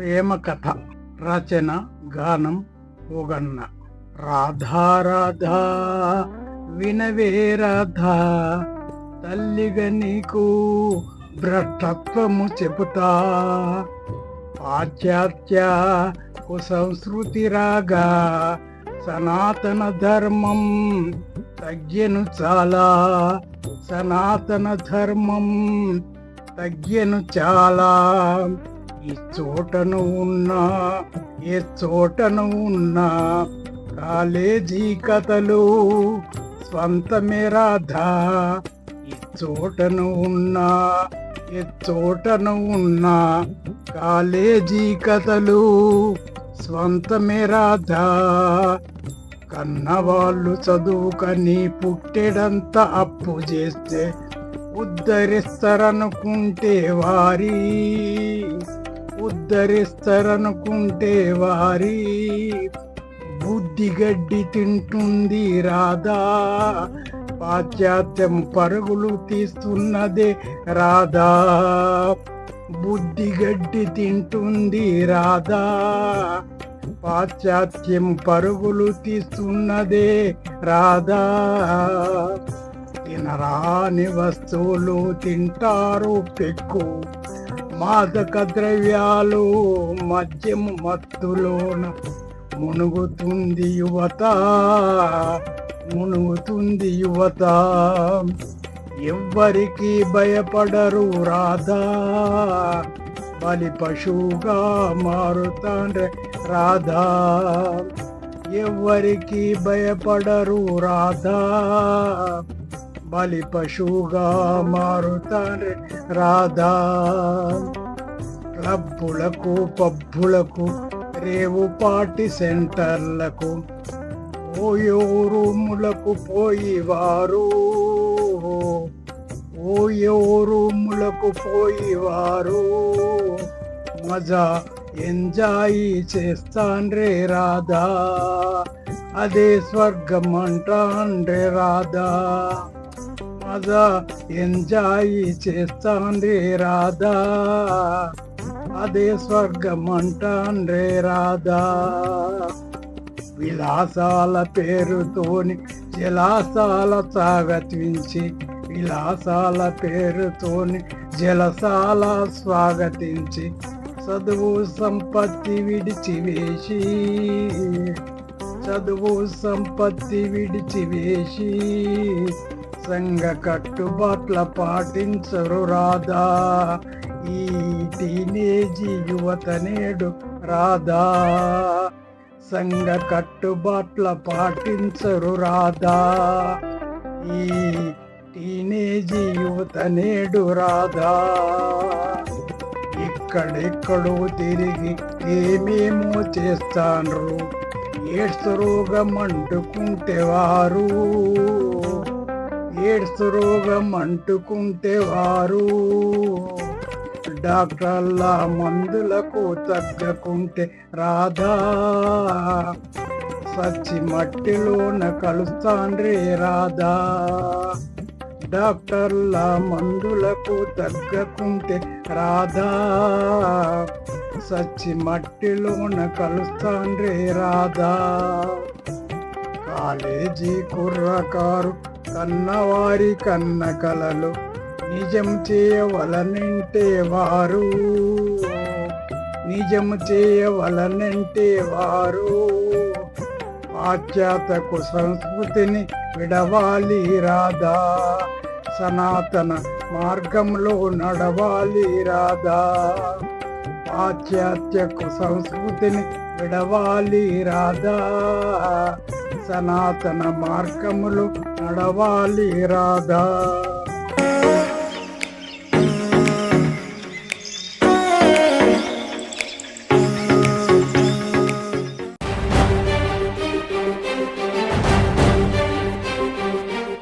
ప్రేమ కథ రచన గానం ఒగన్న. రాధా రాధా వినవే రాధా, తల్లిగా నీకు భ్రష్టత్వము చెబుతా. పాశ్చాత్య కుసంస్కృతి రాగా సనాతన ధర్మం తగ్గెను చాలా. సనాతన ధర్మం తగ్గెను చాలా. ఈ చోటను ఉన్నా ఏ చోటను ఉన్నా కాలేజీ కథలు స్వంతమే రాధా. ఈ చోటను ఉన్నా ఏ చోటను ఉన్నా కాలేజీ కథలు స్వంతమే రాధా. కన్నవాళ్ళు చదువుకని పుట్టెడంత అప్పు చేస్తే ఉద్ధరిస్తారనుకుంటే వారి బుద్ధి గడ్డి తింటుంది రాధా. పాశ్చాత్యం పరుగులు తీస్తున్నదే రాధా. బుద్ధి గడ్డి తింటుంది రాధా. పాశ్చాత్యం పరుగులు తీస్తున్నదే రాధా. తినరాని వస్తువులు తింటారు పెక్కు. మాదక ద్రవ్యాలు మద్యము మత్తులోన మునుగుతుంది యువత. ఎవ్వరికి భయపడరు రాధా. బలి పశువుగా మారుతాండ్రే రాధా. ఎవ్వరికి భయపడరు రాధా. బలి పశువుగా మారుతాండ్రే రాధా. క్లబ్బులకు పబ్బులకు రేవు పార్టీ సెంటర్లకు ఓయో రూములకు పోయివారు మజా ఎంజాయ్ చేస్తాండ్రే రాధా. అదే స్వర్గం అంటాండ్రే రాధా. మజా ఎంజాయ్ చేస్తాండ్రే రాధా. అదే స్వర్గం అంటాండ్రే రాధా. విలాసాల పేరుతోని జలాసాల సాగతించి, విలాసాల పేరుతోని జలసాల స్వాగతించి, చదువు సంపత్తి విడిచివేసి సంఘ కట్టుబాట్ల పాటించరు రాధా. ఈ టీనేజీ యువత నేడు రాధా. సంఘ కట్టుబాట్ల పాటించరు రాధా. ఈ టీనేజీ యువత నేడు రాధా. ఎక్కడెక్కడో తిరిగి ఏమేమో చేస్తాండ్రు. ఎయిడ్స్ రోగం అంటుకుంటే వారు డాక్టర్ల మందులకు తగ్గకుంటే రాధా. సచ్చి మట్టిలోన కలుస్తాండ్రే రాధా. డాక్టర్ల మందులకు తగ్గకుంటే రాధా. సచ్చి మట్టిలోన కలుస్తాండ్రే రాధా. కాలేజీ కుర్రకారు కన్నవారి కన్న కలలు నిజం చేయవలనంటే వారు పాశ్చాత్య కుసంస్కృతిని విడవాలి రాధా. సనాతన మార్గంలో నడవాలి రాధా. పాశ్చాత్య కుసంస్కృతిని విడవాలి రాధా. సనాతన మార్గములు నడవాలి రాధా.